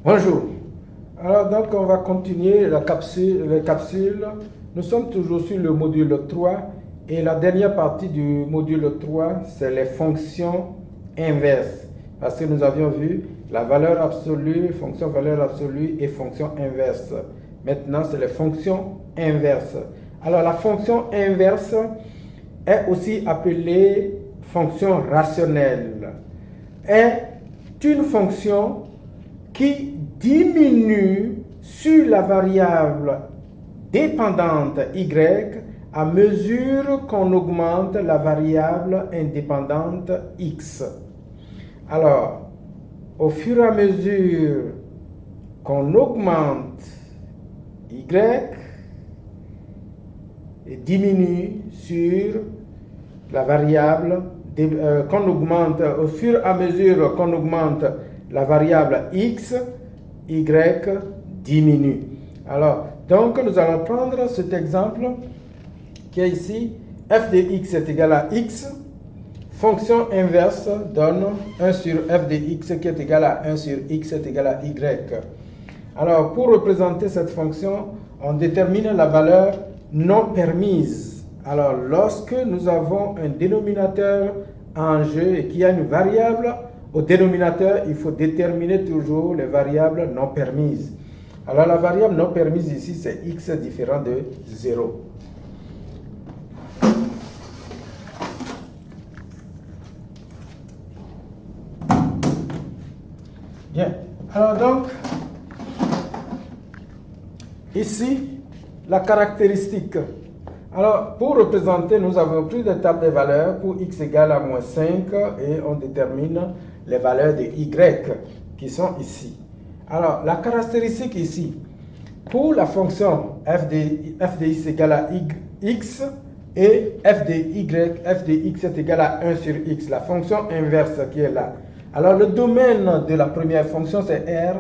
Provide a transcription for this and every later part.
Bonjour. Alors donc on va continuer les capsules. Nous sommes toujours sur le module 3 et la dernière partie du module 3 c'est les fonctions inverses. Parce que nous avions vu la valeur absolue, fonction valeur absolue et fonction inverse. Maintenant c'est les fonctions inverses. Alors la fonction inverse est aussi appelée fonction rationnelle. Est une fonction qui diminue sur la variable dépendante y à mesure qu'on augmente la variable indépendante x. Alors, au fur et à mesure qu'on augmente y, diminue sur la variable, qu'on augmente, au fur et à mesure qu'on augmente la variable x, y diminue. Alors, donc nous allons prendre cet exemple qui est ici, f de x est égal à x, fonction inverse donne 1 sur f de x qui est égal à 1 sur x est égal à y. Alors, pour représenter cette fonction, on détermine la valeur non permise. Alors, lorsque nous avons un dénominateur en jeu et qu'il y a une variable, au dénominateur, il faut déterminer toujours les variables non permises. Alors, la variable non permise ici, c'est x différent de 0. Bien. Alors donc, ici, la caractéristique. Alors, pour représenter, nous avons pris des tables de valeurs pour x égale à moins 5 et on détermine les valeurs de y qui sont ici. Alors, la caractéristique ici, pour la fonction f de x égale à x et f de x est égal à 1 sur x, la fonction inverse qui est là. Alors, le domaine de la première fonction, c'est R.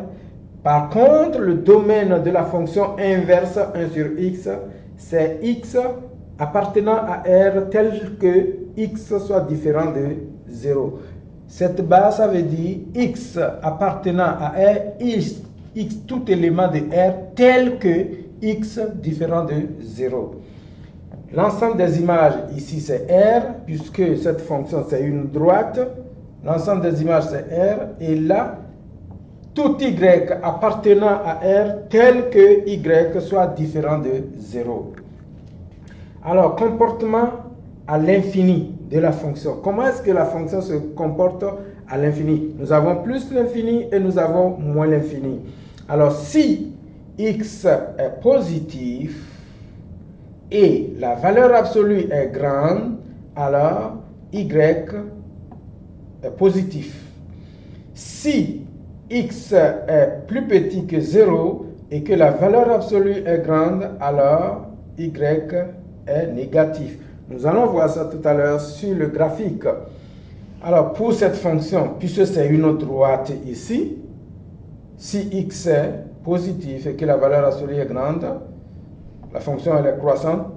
Par contre, le domaine de la fonction inverse 1 sur x, c'est x appartenant à R tel que x soit différent de 0. Cette base, ça veut dire x appartenant à R, x tout élément de R tel que x différent de 0. L'ensemble des images ici c'est R, puisque cette fonction c'est une droite. L'ensemble des images c'est R, et là, tout y appartenant à R tel que y soit différent de 0. Alors, comportement à l'infini de la fonction. Comment est-ce que la fonction se comporte à l'infini? Nous avons plus l'infini et nous avons moins l'infini. Alors, si x est positif et la valeur absolue est grande, alors y est positif. Si x est plus petit que 0 et que la valeur absolue est grande, alors y est négatif. Nous allons voir ça tout à l'heure sur le graphique. Alors, pour cette fonction, puisque c'est une droite ici, si x est positif et que la valeur absolue est grande, la fonction elle est croissante.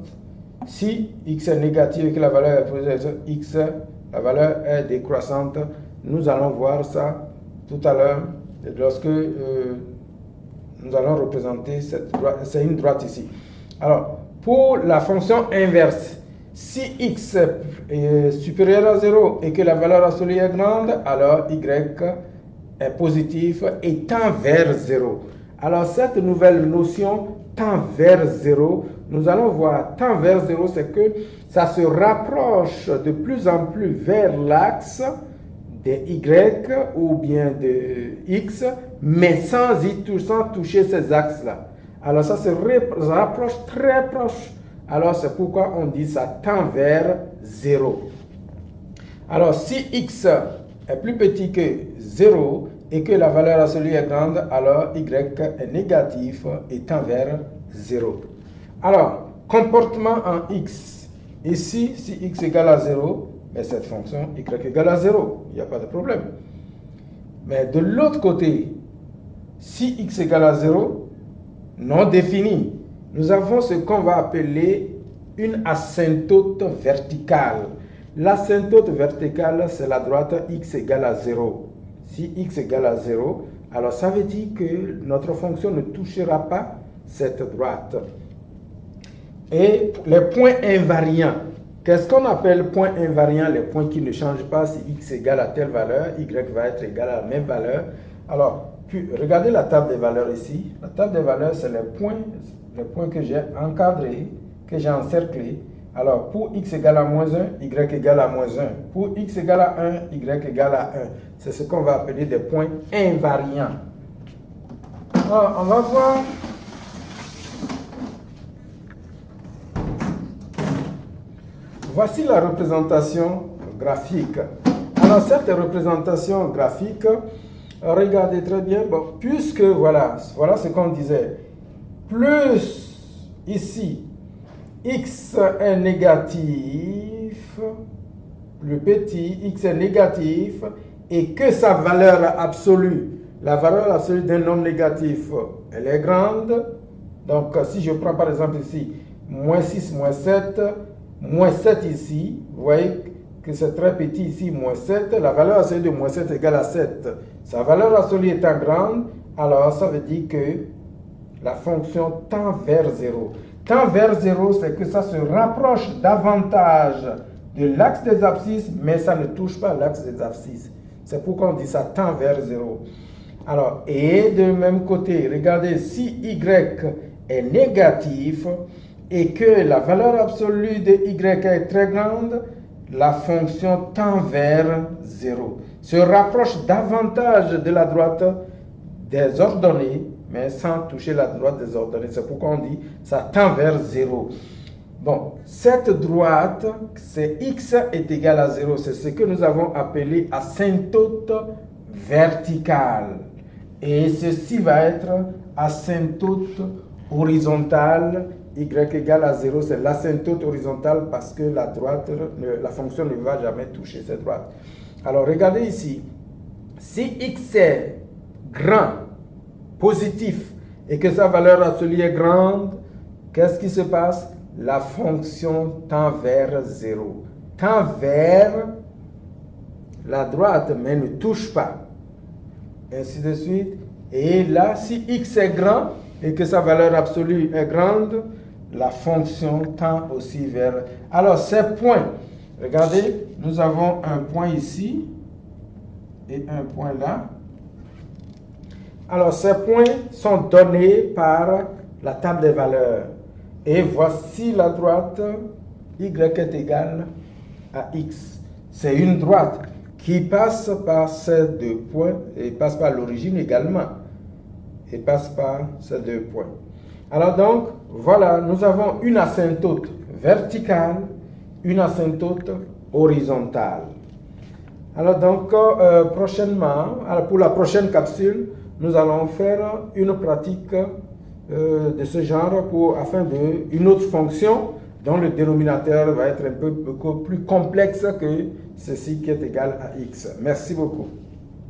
Si x est négatif et que la valeur est positive, x, la valeur est décroissante. Nous allons voir ça tout à l'heure lorsque nous allons représenter cette droite. C'est une droite ici. Alors, pour la fonction inverse, si x est supérieur à 0 et que la valeur absolue est grande, alors y est positif et tend vers 0. Alors, cette nouvelle notion tend vers 0, nous allons voir tend vers 0, c'est que ça se rapproche de plus en plus vers l'axe de y ou bien de x, mais sans toucher ces axes-là. Alors ça se rapproche très proche. Alors c'est pourquoi on dit ça tend vers 0. Alors si x est plus petit que 0 et que la valeur absolue est grande, alors y est négatif et tend vers 0. Alors, comportement en x. Ici, si x égale à 0, mais cette fonction y égale à 0. Il n'y a pas de problème. Mais de l'autre côté, si x égale à 0, non défini, nous avons ce qu'on va appeler une asymptote verticale. L'asymptote verticale, c'est la droite x égale à 0. Si x égale à 0, Alors ça veut dire que notre fonction ne touchera pas cette droite. Et les points invariants. Qu'est-ce qu'on appelle point invariant? Les points qui ne changent pas si x égale à telle valeur, y va être égal à la même valeur. Alors, puis, regardez la table des valeurs ici. La table des valeurs, c'est les points que j'ai encadrés, que j'ai encerclés. Alors, pour x égale à moins 1, y égale à moins 1. Pour x égale à 1, y égale à 1. C'est ce qu'on va appeler des points invariants. Alors, on va voir. Voici la représentation graphique. Alors, cette représentation graphique, regardez très bien, bon, puisque voilà ce qu'on disait. Plus ici, x est négatif, plus petit, x est négatif, et que sa valeur absolue, la valeur absolue d'un nombre négatif, elle est grande. Donc, si je prends par exemple ici, moins 6, moins 7 ici, vous voyez que c'est très petit ici, moins 7, la valeur absolue de moins 7 égale à 7. Sa valeur absolue étant grande, alors ça veut dire que la fonction tend vers 0. Tend vers 0, c'est que ça se rapproche davantage de l'axe des abscisses, mais ça ne touche pas l'axe des abscisses. C'est pourquoi on dit ça tend vers 0. Alors, et de même côté, regardez, si y est négatif, et que la valeur absolue de y est très grande, la fonction tend vers 0. Se rapproche davantage de la droite des ordonnées, mais sans toucher la droite des ordonnées. C'est pourquoi on dit ça tend vers 0. Bon, cette droite, c'est x est égal à 0. C'est ce que nous avons appelé asymptote verticale. Et ceci va être asymptote horizontale. Y égale à 0, c'est l'asymptote horizontale parce que la fonction ne va jamais toucher cette droite. Alors, regardez ici. Si x est grand, positif, et que sa valeur absolue est grande, qu'est-ce qui se passe? La fonction tend vers 0. Tend vers la droite, mais ne touche pas. Ainsi de suite. Et là, si x est grand, et que sa valeur absolue est grande, la fonction tend aussi vers... Alors, ces points, regardez, nous avons un point ici et un point là. Alors, ces points sont donnés par la table des valeurs. Et voici la droite, y est égal à x. C'est une droite qui passe par ces deux points et passe par l'origine également. Et passe par ces deux points. Alors donc, voilà, nous avons une asymptote verticale, une asymptote horizontale. Alors donc, prochainement, pour la prochaine capsule, nous allons faire une pratique de ce genre afin une autre fonction dont le dénominateur va être un peu plus complexe que ceci qui est égal à x. Merci beaucoup.